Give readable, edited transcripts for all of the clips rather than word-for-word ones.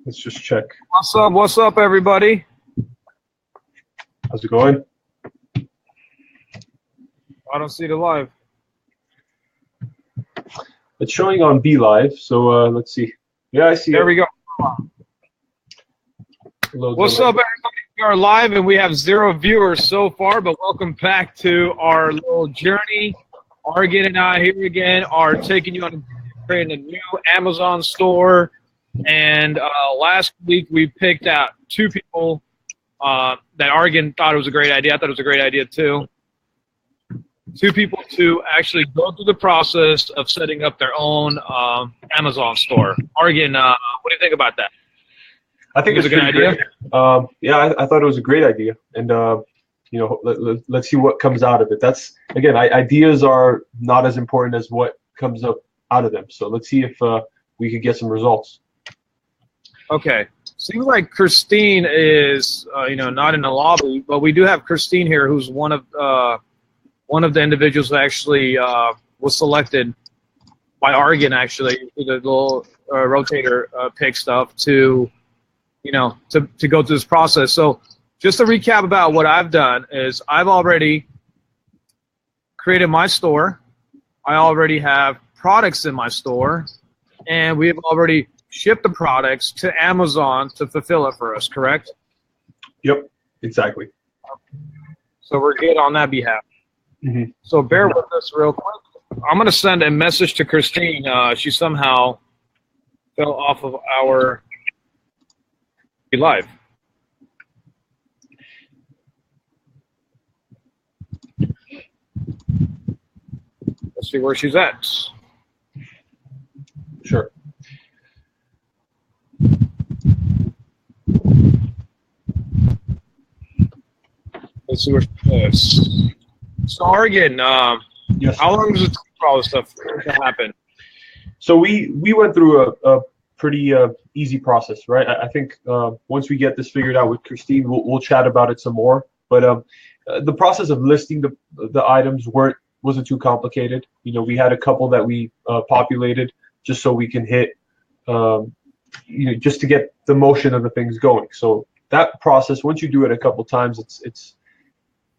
Let's just check. What's up? What's up, everybody? How's it going? I don't see the live. It's showing on B Live, so let's see. Yeah, I see. There we go. Loads What's up, everybody? We are live, and we have 0 viewers so far, but welcome back to our little journey. Argin and I here again are taking you on creating a new Amazon store. And last week we picked out 2 people that Argin thought it was a great idea. I thought it was a great idea too. 2 people to actually go through the process of setting up their own Amazon store. Argin, what do you think about that? I think it's a good idea. Yeah, I thought it was a great idea, and you know, let's see what comes out of it. That's again, ideas are not as important as what comes up out of them. So let's see if we could get some results. Okay. Seems like Christine is, you know, not in the lobby, but we do have Christine here, who's one of the individuals that actually was selected by Argin, actually, the little rotator pick stuff to, you know, to go through this process. So just to recap about what I've done is I've already created my store. I already have products in my store, and we've already shipped the products to Amazon to fulfill it for us, correct? Yep, exactly. So we're good on that behalf. Mm-hmm. So bear with us real quick. I'm going to send a message to Christine. She somehow fell off of our live. Let's see where she's at. Sure. Let's see where she is. So Argin, yes. How long does it take for all this stuff to happen? So we went through a pretty easy process, right? I think once we get this figured out with Christine, we'll chat about it some more. But the process of listing the items wasn't too complicated. You know, we had a couple that we populated just so we can hit, you know, just to get the motion of the things going. So that process, once you do it a couple times, it's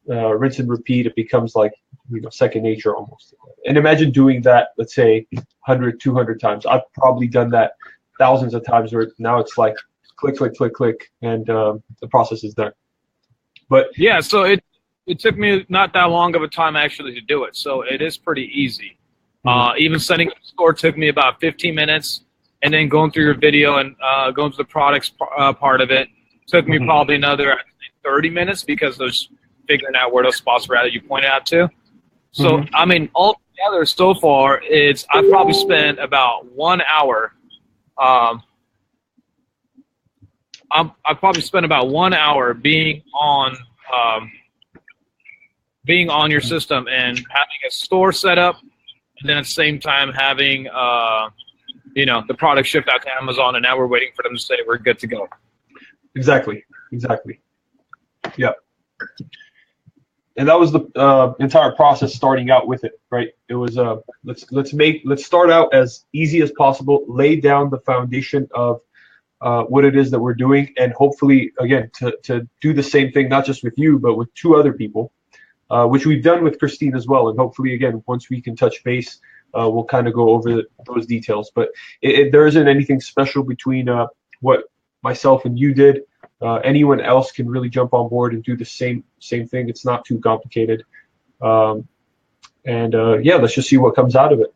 rinse and repeat. It becomes like, you know, second nature almost. And imagine doing that, let's say 100, 200 times. I've probably done that thousands of times where now it's like click, click, click, click, and the process is done. But yeah, so it took me not that long of a time actually to do it. So it is pretty easy. Even setting up the store took me about 15 minutes, and then going through your video and going through the products part of it took me probably another 30 minutes because there's figuring out where those spots were that you pointed out to. So, I mean, altogether so far, I've probably spent about 1 hour. I've probably spent about 1 hour being on your system and having a store set up, and then at the same time having you know, the product shipped out to Amazon, and now we're waiting for them to say we're good to go. Exactly. Yeah. And that was the entire process starting out with it, right? It was let's start out as easy as possible, lay down the foundation of what it is that we're doing, and hopefully again to do the same thing, not just with you but with 2 other people, which we've done with Christine as well. And hopefully again, once we can touch base, we'll kind of go over those details. But there isn't anything special between what myself and you did. Anyone else can really jump on board and do the same thing. It's not too complicated. Yeah, let's just see what comes out of it.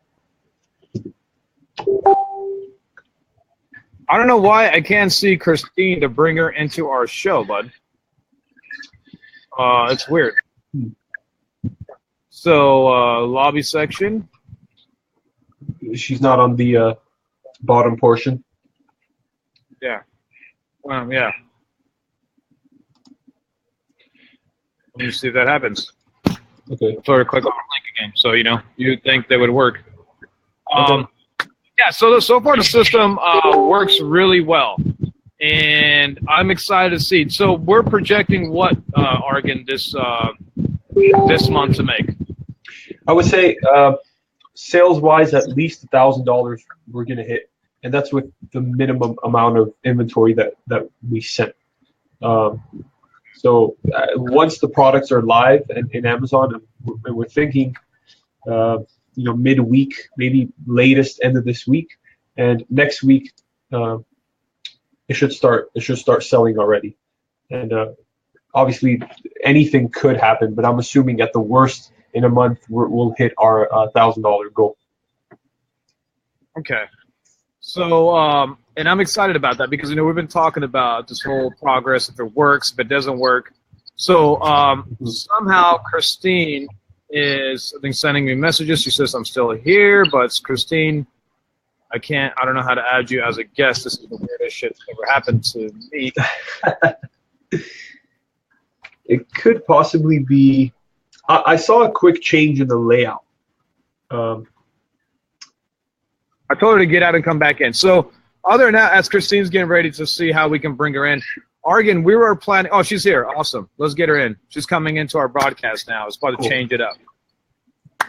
I don't know why I can't see Christine to bring her into our show, bud. It's weird. So, lobby section. She's not on the bottom portion. Yeah. Yeah. Let me see if that happens. Okay. So click on the link again. So, you know, you'd think they would work. Okay. Yeah, so far the system works really well. And I'm excited to see. So we're projecting what, Argin, this month to make? I would say sales-wise, at least $1,000 we're going to hit, and that's with the minimum amount of inventory that we sent. So once the products are live in Amazon, and we're thinking, midweek, maybe latest end of this week, and next week, it should start selling already. And obviously, anything could happen, but I'm assuming at the worst, in a month, we'll hit our $1,000 goal. Okay. So, and I'm excited about that because, we've been talking about this whole progress, if it works, if it doesn't work. So, somehow Christine is, I think, sending me messages. She says, I'm still here, but Christine, I don't know how to add you as a guest. This is the weirdest shit that's ever happened to me. It could possibly be, I saw a quick change in the layout. I told her to get out and come back in. So other than that, as Christine's getting ready to see how we can bring her in, Argin, we were planning. Oh, she's here. Awesome. Let's get her in. She's coming into our broadcast now. It's about to change it up.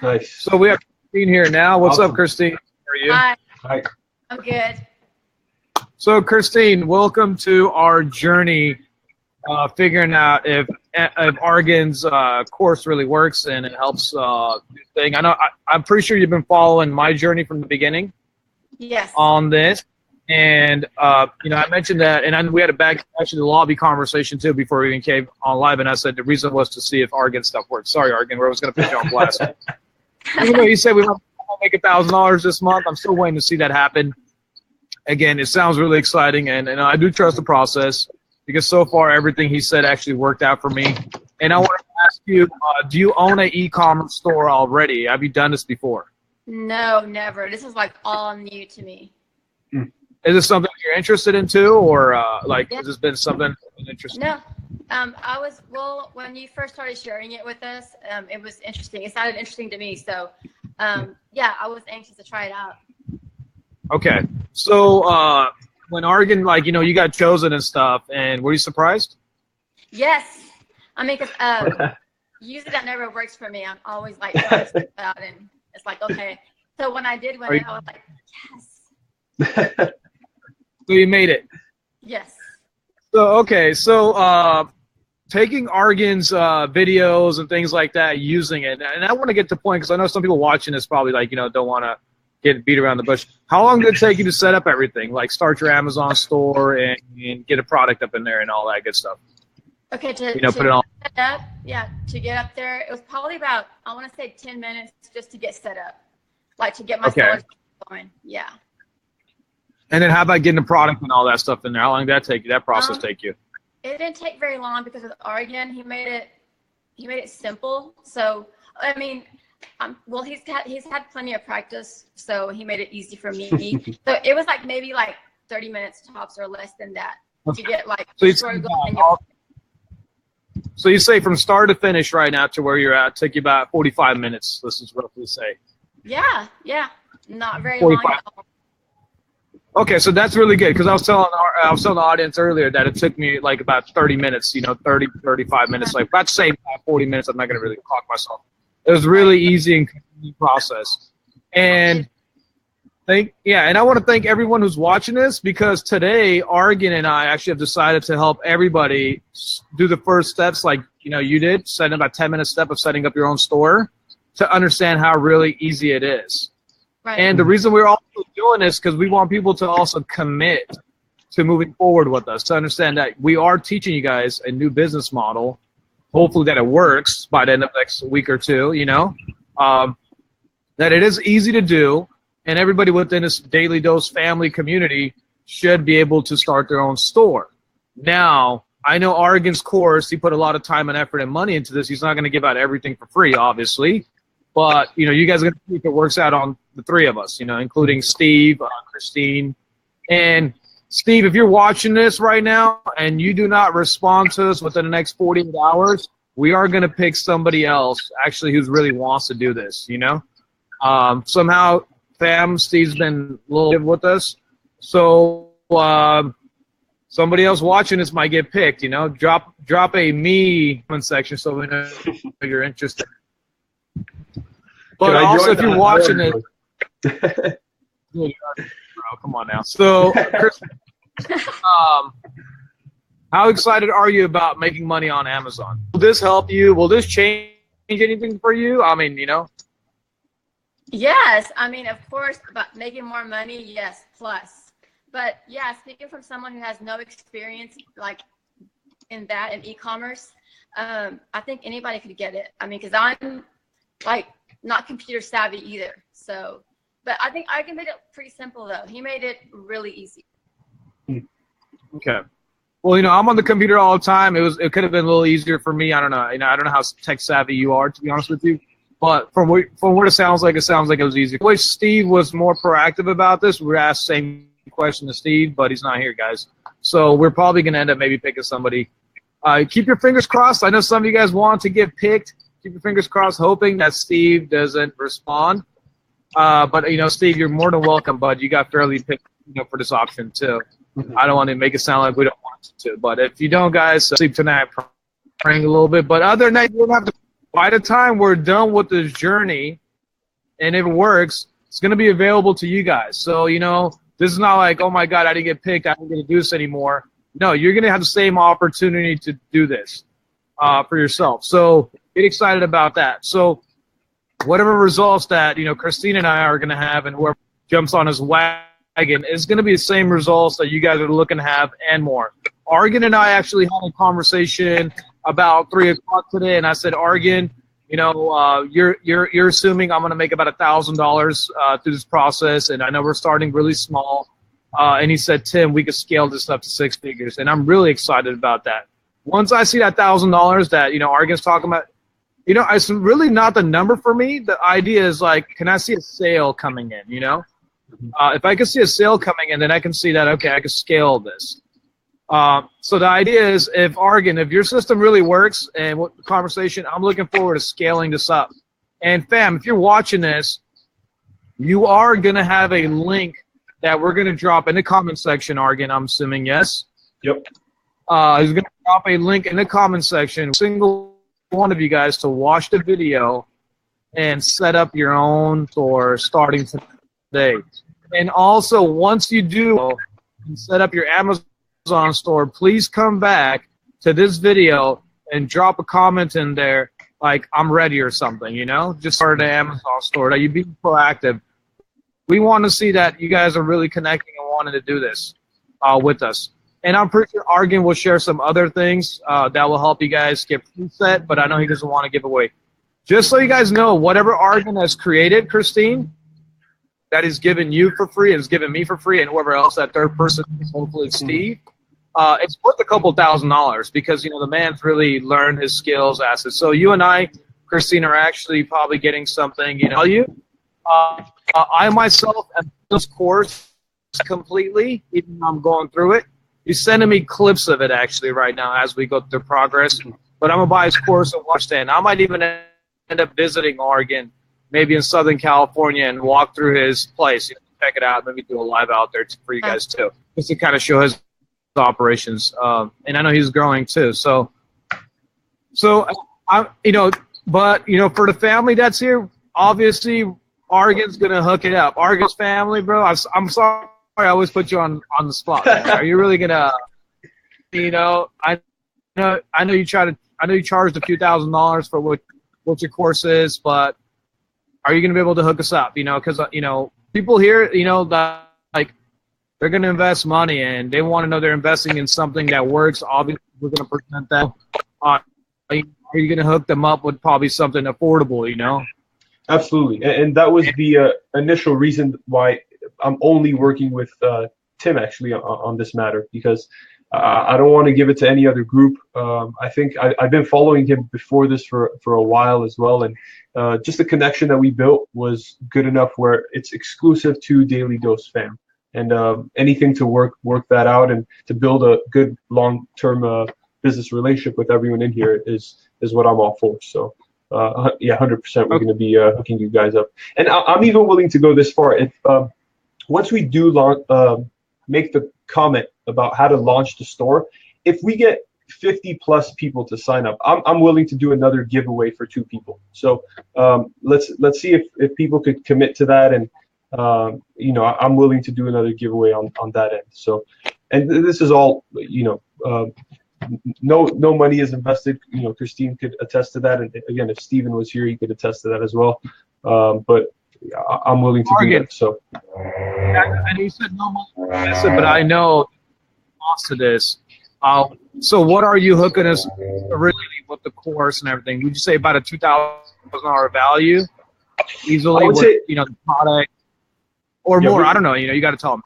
Nice. So we have Christine here now. What's Awesome. up, Christine? How are you? Hi. I'm good. So, Christine, welcome to our journey, figuring out if Argin's course really works and it helps thing. I'm pretty sure you've been following my journey from the beginning. Yes. On this, and I mentioned that, and we had actually the lobby conversation too before we even came on live, and I said the reason was to see if Argin stuff worked. Sorry, Argin, I was going to put you on blast. Even though you said we want to make $1,000 this month, I'm still waiting to see that happen. Again, it sounds really exciting, and I do trust the process because so far everything he said actually worked out for me. And I want to ask you, do you own an e-commerce store already? Have you done this before? No, never. This is like all new to me. Is this something you're interested in too, or has this been something interesting? No. When you first started sharing it with us, it was interesting. It sounded interesting to me. So, yeah, I was anxious to try it out. Okay. So, when Argin, you got chosen and stuff, and were you surprised? Yes. I mean, because usually that never works for me. I'm always like trying to step out, and it's like, okay. So when I did win it, I was like, yes. So you made it. Yes. So, okay. So, taking Argin's videos and things like that, using it, and I want to get to the point because I know some people watching this probably don't want to get beat around the bush. How long did it take you to set up everything? Like start your Amazon store and get a product up in there and all that good stuff? Okay, put it on. To get up there, it was probably about, I want to say 10 minutes just to get set up, like to get my stores going. Yeah. And then how about getting the product and all that stuff in there? How long did that take you? That process take you? It didn't take very long because with Argin, he made it simple. So I mean, he's had plenty of practice, so he made it easy for me. So it was like maybe like 30 minutes tops or less than that to get like. So you say from start to finish right now to where you're at took you about 45 minutes. Let's just roughly say. Yeah, not very long at all. Okay, so that's really good because I was telling the audience earlier that it took me like about 30 minutes, 35 minutes, like about the same 40 minutes. I'm not going to really clock myself. It was really easy and convenient process. And I want to thank everyone who's watching this because today Argin and I actually have decided to help everybody do the first steps like, you did, setting about 10-minute step of setting up your own store to understand how really easy it is. Right. And the reason we're also doing this because we want people to also commit to moving forward with us, to understand that we are teaching you guys a new business model, hopefully that it works by the end of the next week or two, that it is easy to do, and everybody within this Daily Dose family community should be able to start their own store. Now, I know Argin's course, he put a lot of time and effort and money into this. He's not going to give out everything for free, obviously. But, you guys are going to see if it works out on the three of us, including Steve, Christine. And, Steve, if you're watching this right now and you do not respond to us within the next 48 hours, we are going to pick somebody else, actually, who really wants to do this, Somehow, Steve's been a little with us. So, somebody else watching this might get picked, Drop a me comment section so we know you're interested. But Can I also, join? if you're watching it, bro, come on now. So, Chris, how excited are you about making money on Amazon? Will this help you? Will this change anything for you? I mean, Yes, I mean, of course, about making more money, yes, plus. But yeah, speaking from someone who has no experience like in that in e-commerce, I think anybody could get it. I mean, because I'm like not computer savvy either. So, but I think Argin made it pretty simple though. He made it really easy. Okay. Well, I'm on the computer all the time. It could have been a little easier for me. I don't know. I don't know how tech savvy you are, to be honest with you. But from what it sounds like it was easy. Which Steve was more proactive about this. We asked the same question to Steve, but he's not here, guys. So we're probably going to end up maybe picking somebody. Keep your fingers crossed. I know some of you guys want to get picked. Keep your fingers crossed, hoping that Steve doesn't respond. But, Steve, you're more than welcome, bud. You got fairly picked for this option, too. I don't want to make it sound like we don't want you to. But if you don't, guys, sleep tonight praying a little bit. But other than that, you don't have to. By the time we're done with this journey, and if it works, it's going to be available to you guys. So, this is not like, oh, my God, I didn't get picked. I don't get to do this anymore. No, you're going to have the same opportunity to do this for yourself. So get excited about that. So whatever results that, Christine and I are going to have and whoever jumps on his wagon is going to be the same results that you guys are looking to have and more. Argin and I actually had a conversation about 3 o'clock today, and I said, Argin, you're assuming I'm going to make about $1,000 through this process, and I know we're starting really small. And he said, Tim, we could scale this up to 6 figures, and I'm really excited about that. Once I see that $1,000 that Argin's talking about, it's really not the number for me. The idea is like, can I see a sale coming in? If I can see a sale coming in, then I can see that okay, I can scale this. So the idea is, if your system really works and what the conversation, I'm looking forward to scaling this up. And fam, if you're watching this, you are gonna have a link that we're gonna drop in the comment section. Argin, I'm assuming, yes. Yep. He's gonna drop a link in the comment section. Single one of you guys to watch the video and set up your own store starting today. And also, once you do and set up your Amazon store, please come back to this video and drop a comment in there like I'm ready or something, just start an Amazon store, that you be proactive. We want to see that you guys are really connecting and wanting to do this with us. And I'm pretty sure Argin will share some other things that will help you guys get preset, but I know he doesn't want to give away. Just so you guys know, whatever Argin has created, Christine, that is given you for free and is given me for free, and whoever else that third person is, hopefully Steve, it's worth a couple $1,000 because, the man's really learned his skills, assets. So you and I, Christine, are actually probably getting something, I myself am this course completely, even though I'm going through it. He's sending me clips of it actually right now as we go through progress. But I'm going to buy his course and watch that. And I might even end up visiting Argin, maybe in Southern California, and walk through his place. Check it out. Maybe do a live out there for you guys too, just to kind of show his operations. And I know he's growing too. So I, but for the family that's here, obviously Argin's gonna hook it up. Argin's family, bro. I'm sorry, I always put you on the spot. Man. Are you really gonna? I know you charged a few $1,000s for what your course is, but are you gonna be able to hook us up? Because people here, that like they're gonna invest money and they want to know they're investing in something that works. Obviously, we're gonna present that. Are you gonna hook them up with probably something affordable? Absolutely, and that was the initial reason why I'm only working with Tim actually on this matter, because I don't want to give it to any other group. I think I've been following him before this for a while as well, and just the connection that we built was good enough where it's exclusive to Daily Dose fam, and anything to work that out and to build a good long-term business relationship with everyone in here is what I'm all for. So. 100% we're going to be hooking you guys up, and I'm even willing to go this far. If once we do make the comment about how to launch the store, if we get 50 plus people to sign up. I'm willing to do another giveaway for 2 people. So let's see if people could commit to that, and I'm willing to do another giveaway on that end. So, and this is all no money is invested. Christine could attest to that, and again, if Steven was here, he could attest to that as well. But I'm willing to do that. So, and you said no money invested, but I know cost to this. So what are you hooking us originally with the course and everything? Would you say about a $2,000 value easily? I would say, the product or more. I don't know. You got to tell them.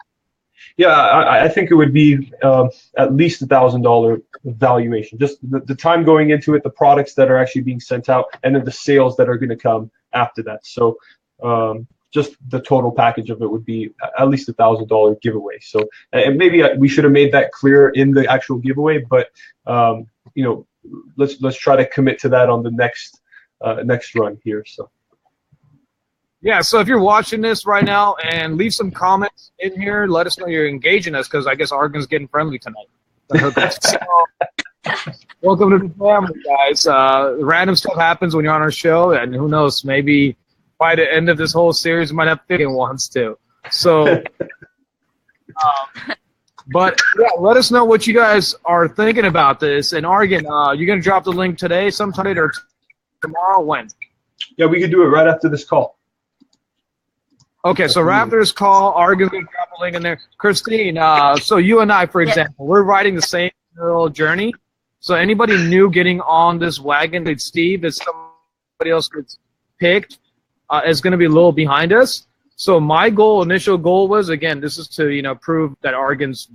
Yeah, I think it would be at least $1,000 valuation. Just the time going into it, the products that are actually being sent out, and then the sales that are going to come after that. So just the total package of it would be at least $1,000 giveaway. So, and maybe we should have made that clear in the actual giveaway, but let's try to commit to that on the next run here. So. Yeah, so if you're watching this right now, and leave some comments in here, let us know you're engaging us, because I guess Argin's getting friendly tonight. So, welcome to the family, guys. Random stuff happens when you're on our show, and who knows, maybe by the end of this whole series, we might have 50 ones too. So, but yeah, let us know what you guys are thinking about this. And Argin, you're going to drop the link today, sometime, or tomorrow? When? Yeah, we could do it right after this call. Okay, so right after this call, Argin's going to drop a link in there. Christine, so you and I, for example, we're riding the same little journey. So anybody new getting on this wagon that Steve, if somebody else gets picked, is going to be a little behind us. So my initial goal was, again, this is to, prove that Argin's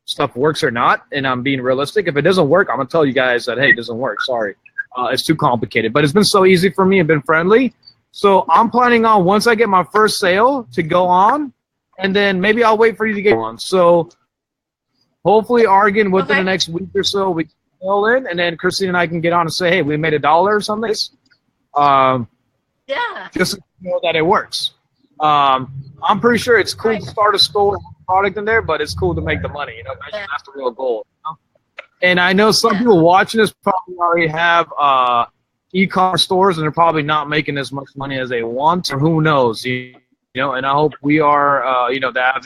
stuff works or not, and I'm being realistic. If it doesn't work, I'm going to tell you guys that, hey, it doesn't work. Sorry. It's too complicated. But it's been so easy for me and been friendly. So I'm planning on, once I get my first sale, to go on, and then maybe I'll wait for you to get one. So hopefully, Argin, within the next week or so, we can fill in, and then Christine and I can get on and say, hey, we made $1 or something. Yeah. Just to know that it works. I'm pretty sure it's cool to start a store and product in there, but it's cool to make the money. That's the real goal. And I know some people watching this probably already have e-commerce stores, and they're probably not making as much money as they want, or who knows, and I hope we are, that.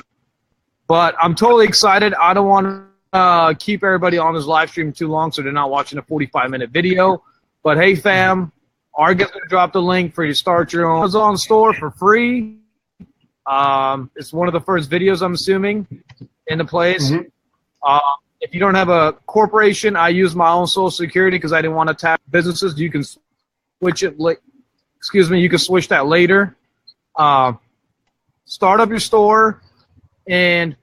But I'm totally excited. I don't want to keep everybody on this live stream too long, so they're not watching a 45-minute video. But hey, fam, Argin's going to drop the link for you to start your own Amazon store for free. It's one of the first videos, I'm assuming, in the place. Mm-hmm. If you don't have a corporation, I use my own Social Security because I didn't want to tap businesses. You can switch it. You can switch that later. Start up your store, and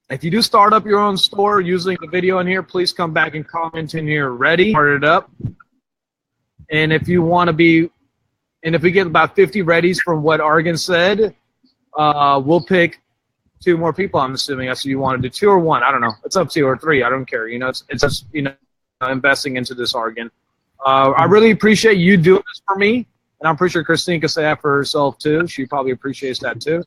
if you do start up your own store using the video in here, please come back and comment in here. Ready? Start it up. And if you want to be, and if we get about 50 readies from what Argin said, we'll pick 2 more people. I'm assuming that's what you want to do, 2 or 1. I don't know. It's up to you, or 3. I don't care. It's just investing into this, Argin. I really appreciate you doing this for me, and I'm pretty sure Christine can say that for herself too. She probably appreciates that too.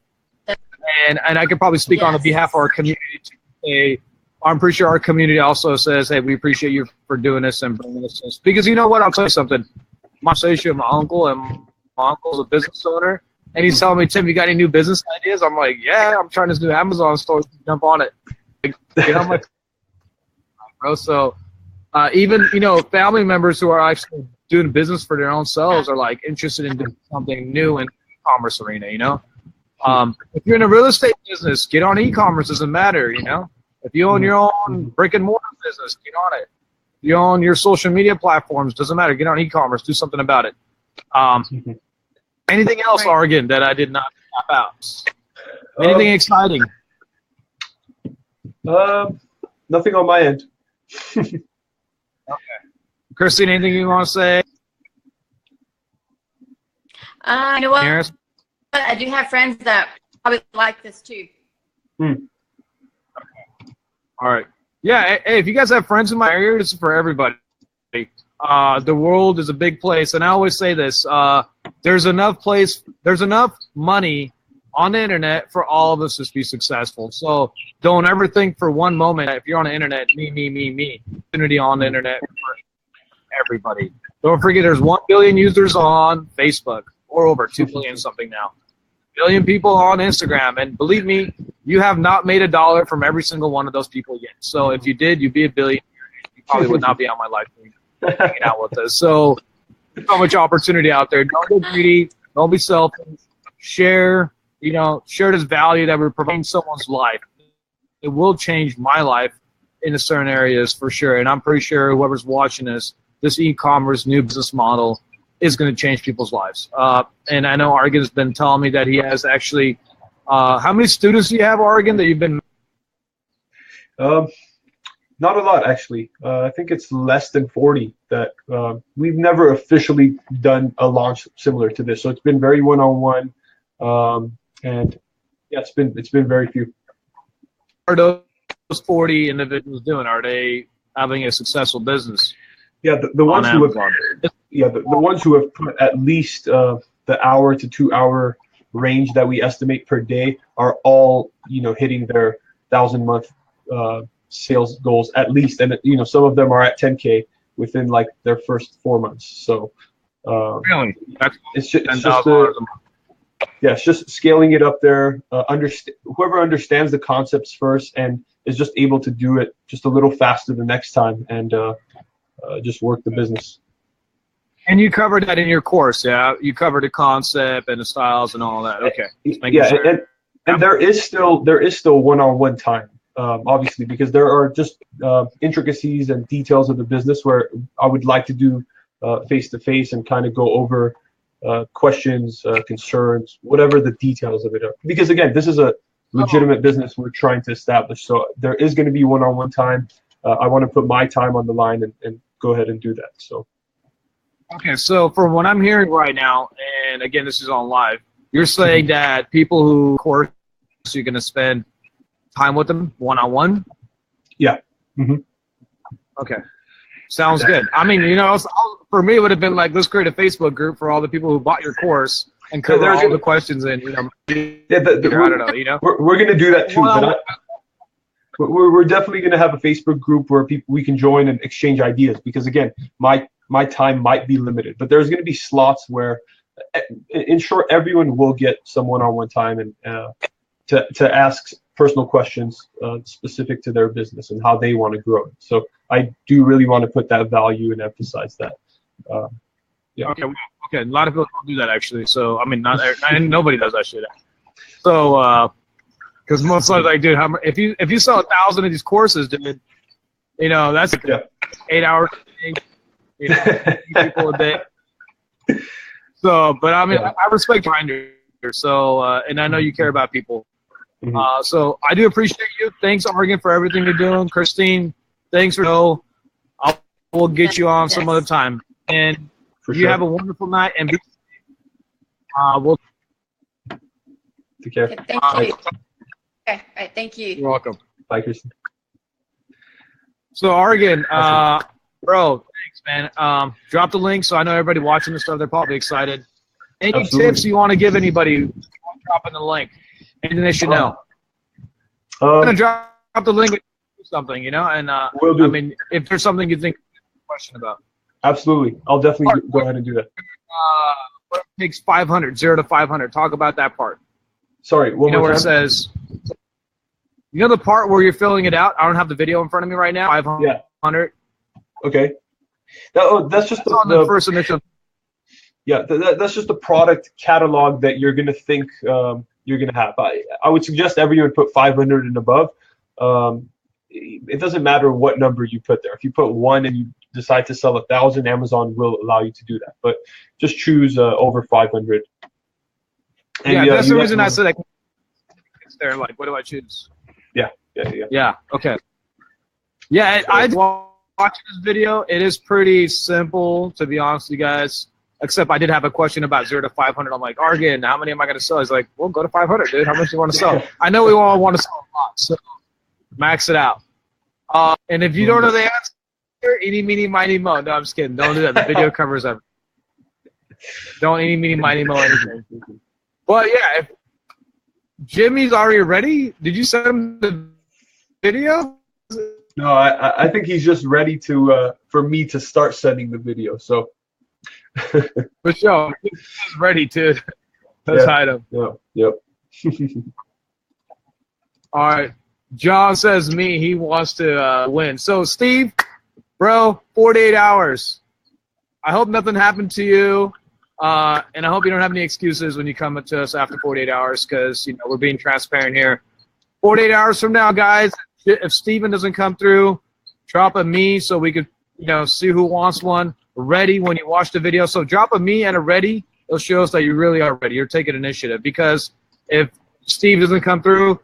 And I could probably speak on the behalf of our community to say, I'm pretty sure our community also says, hey, we appreciate you for doing this and bringing this to us. Because you know what? I'll tell you something. My associate, my uncle, and my uncle's a business owner, and he's telling me, Tim, you got any new business ideas? I'm like, yeah, I'm trying this new Amazon store. Jump on it. Get on my bro. So even, family members who are actually doing business for their own selves are like interested in doing something new in the e-commerce arena, If you're in a real estate business, get on e-commerce. Doesn't matter, If you own your own brick and mortar business, get on it. If you own your social media platforms, doesn't matter. Get on e-commerce. Do something about it. Anything else, Argin, that I did not tap out? Anything exciting? Nothing on my end. Okay. Christine, anything you want to say? You know what? I do have friends that probably like this too. All right. Yeah, hey, if you guys have friends in my area, this is for everybody. The world is a big place, and I always say this: there's enough money on the internet for all of us to be successful. So don't ever think for one moment that if you're on the internet, me. Opportunity on the internet for everybody. Don't forget there's 1 billion users on Facebook, or over 2 billion something now. Billion people on Instagram, and believe me, you have not made $1 from every single one of those people yet. So if you did, you'd be a billion. You probably would not be on my live stream hanging out with us. So much opportunity out there. Don't be greedy. Don't be selfish. Share this value that we're providing someone's life. It will change my life in a certain areas for sure. And I'm pretty sure whoever's watching this e-commerce new business model is going to change people's lives. And I know Argin's been telling me that he has actually, how many students do you have, Argin, that you've been? Not a lot, actually. I think it's less than 40 that we've never officially done a launch similar to this. So it's been very one-on-one, and yeah, it's been very few. Are those 40 individuals doing? Are they having a successful business? Yeah, the ones who have, the ones who have put at least the hour to 2 hour range that we estimate per day are all hitting their 1,000-month sales goals at least, and some of them are at 10K within like their first 4 months. So really, it's just scaling it up there. Whoever understands the concepts first and is just able to do it just a little faster the next time, and just work the business. And you covered that in your course, yeah? You covered the concept and the styles and all that. Okay. Yeah, sure. and there is still one-on-one time. Obviously, because there are just intricacies and details of the business where I would like to do face-to-face and kind of go over questions, concerns, whatever the details of it are. Because again, this is a legitimate business we're trying to establish. So there is going to be one-on-one time. I want to put my time on the line and go ahead and do that. So. Okay, so from what I'm hearing right now, and again, this is on live, you're saying that people who, of course, you're going to spend time with them one-on-one? Yeah. Mm-hmm. Okay. Sounds good. I mean, for me, it would have been like, let's create a Facebook group for all the people who bought your course and cover all the questions and, I don't know, We're going to do that too, but we're definitely going to have a Facebook group where we can join and exchange ideas, because again, my time might be limited, but there's going to be slots where, in short, everyone will get some one-on-one time and to ask personal questions specific to their business and how they want to grow it. So I do really want to put that value and emphasize that. Yeah. Okay. A lot of people don't do that actually. So I mean, nobody does that shit. So because most times like, dude, if you sell 1,000 of these courses, dude, that's like 8 hours a day, people a day. So, but I mean, I respect grinders. So, and I know you care about people. Mm-hmm. So I do appreciate you. Thanks, Argin, for everything you're doing. Christine, thanks for we'll get you on some other time. And you have a wonderful night. And we'll take care. Okay, thank you. Okay, all right, thank you. You're welcome. Bye, Christine. So Argin, bro, thanks, man. Drop the link so I know everybody watching this stuff, they're probably excited. Any tips you want to give anybody? Dropping the link. Anything they should know. I'm gonna drop the link with something, and will do. I mean, if there's something you think a question about. Absolutely, I'll definitely go ahead and do that. What it takes 500, 0 to 500. Talk about that part. Sorry, where it says, the part where you're filling it out. I don't have the video in front of me right now. 500. Yeah. Okay. That's just the first initial. Yeah, that's just the product catalog that you're gonna think you're going to have. I would suggest everyone put 500 and above. It doesn't matter what number you put there. If you put 1 and you decide to sell 1,000, Amazon will allow you to do that. But just choose over 500. And, that's the reason I said it's there. Like, what do I choose? Yeah. Okay. Yeah, I watched this video. It is pretty simple, to be honest with you guys. Except I did have a question about 0 to 500. I'm like, Argin, how many am I going to sell? He's like, well, go to 500, dude. How much do you want to sell? I know we all want to sell a lot, so max it out. And if you don't know the answer, eeny, meeny, miny, mo. No, I'm just kidding. Don't do that. The video covers everything. Don't eeny, meeny, miny, mo anything. But yeah, Jimmy's already ready? Did you send him the video? No, I think he's just ready to for me to start sending the video. So For sure. He's ready to hide him. Yeah. Yep. All right. John says he wants to win. So, Steve, bro, 48 hours. I hope nothing happened to you, and I hope you don't have any excuses when you come to us after 48 hours because, you know, we're being transparent here. 48 hours from now, guys, if Steven doesn't come through, drop a me so we could, you know, see who wants one ready when you watch the video. So drop a me and a ready. It'll show us that you really are ready. You're taking initiative because if Steve doesn't come through,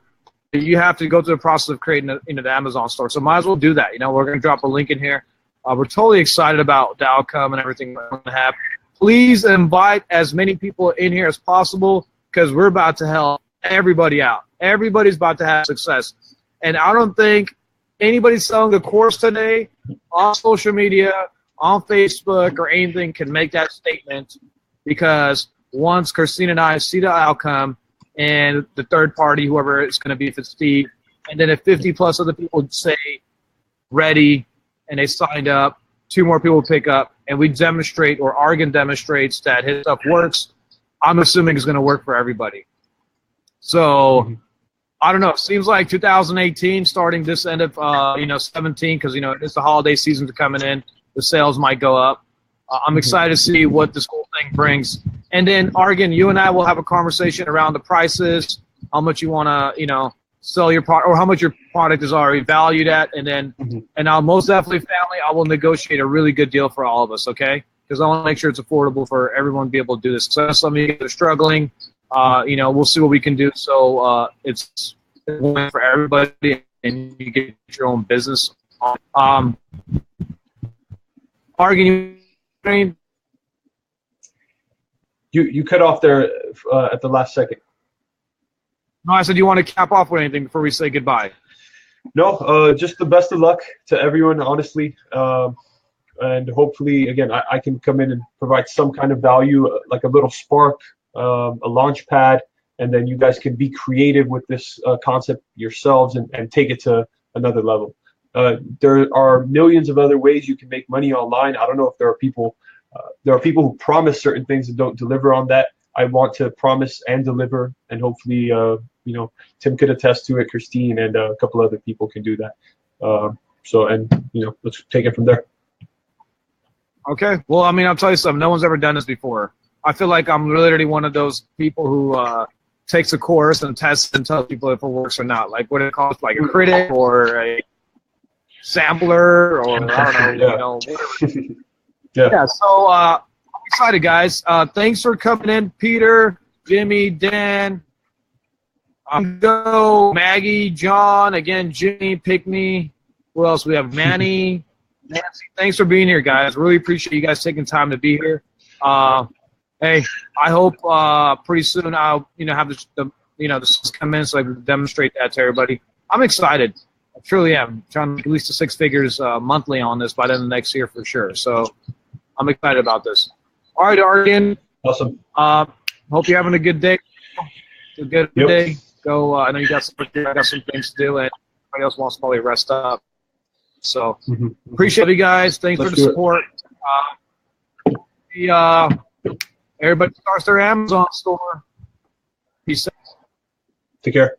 you have to go through the process of creating the Amazon store. So might as well do that. You know, we're going to drop a link in here. We're totally excited about the outcome and everything we're going to have. Please invite as many people in here as possible because we're about to help everybody out. Everybody's about to have success. And I don't think anybody's selling the course today on social media, on Facebook, or anything can make that statement because once Christine and I see the outcome, and the third party, whoever it's going to be, if it's Steve, and then if 50+ other people say ready and they signed up, 2 more people pick up, and we demonstrate or Argin demonstrates that his stuff works, I'm assuming it's going to work for everybody. So I don't know. It seems like 2018 starting this end of 17 because, you know, it's the holiday season's coming in. The sales might go up. I'm excited to see what this whole thing brings. And then, Argin, you and I will have a conversation around the prices, how much you want to, you know, sell your product, or how much your product is already valued at. And then, and I'll most definitely, family, I will negotiate a really good deal for all of us, okay? Because I want to make sure it's affordable for everyone to be able to do this. So some of you that are struggling, you know, we'll see what we can do. So it's for everybody, and you get your own business. Argin, You cut off there at the last second. No, I said you want to cap off with anything before we say goodbye. No, just the best of luck to everyone, honestly. And hopefully, again, I can come in and provide some kind of value, like a little spark, a launch pad, and then you guys can be creative with this concept yourselves and take it to another level. There are millions of other ways you can make money online. I don't know if there are people who promise certain things and don't deliver on that. I want to promise and deliver, and hopefully, you know, Tim could attest to it, Christine, and a couple other people can do that. And you know, let's take it from there. Okay. Well, I mean, I'll tell you something. No one's ever done this before. I feel like I'm literally one of those people who takes a course and tests and tells people if it works or not. Like what it costs, like a critic or a sampler, or I don't know, you know, whatever. Yeah. So I'm excited, guys. Thanks for coming in, Peter, Jimmy, Dan, Maggie, John, again, Jimmy, Pickney. Who else? We have Manny, Nancy. Thanks for being here, guys. Really appreciate you guys taking time to be here. Hey, I hope pretty soon I'll have this come in so I can demonstrate that to everybody. I'm excited. I truly am. I'm trying to make at least 6 figures monthly on this by the end of next year for sure. So I'm excited about this. All right, Argin. Awesome. Hope you're having a good day. A good day. Go. I know you got some things to do, and everybody else wants to probably rest up. So appreciate you guys. Thanks for the support. Everybody starts their Amazon store. Peace out. Take care.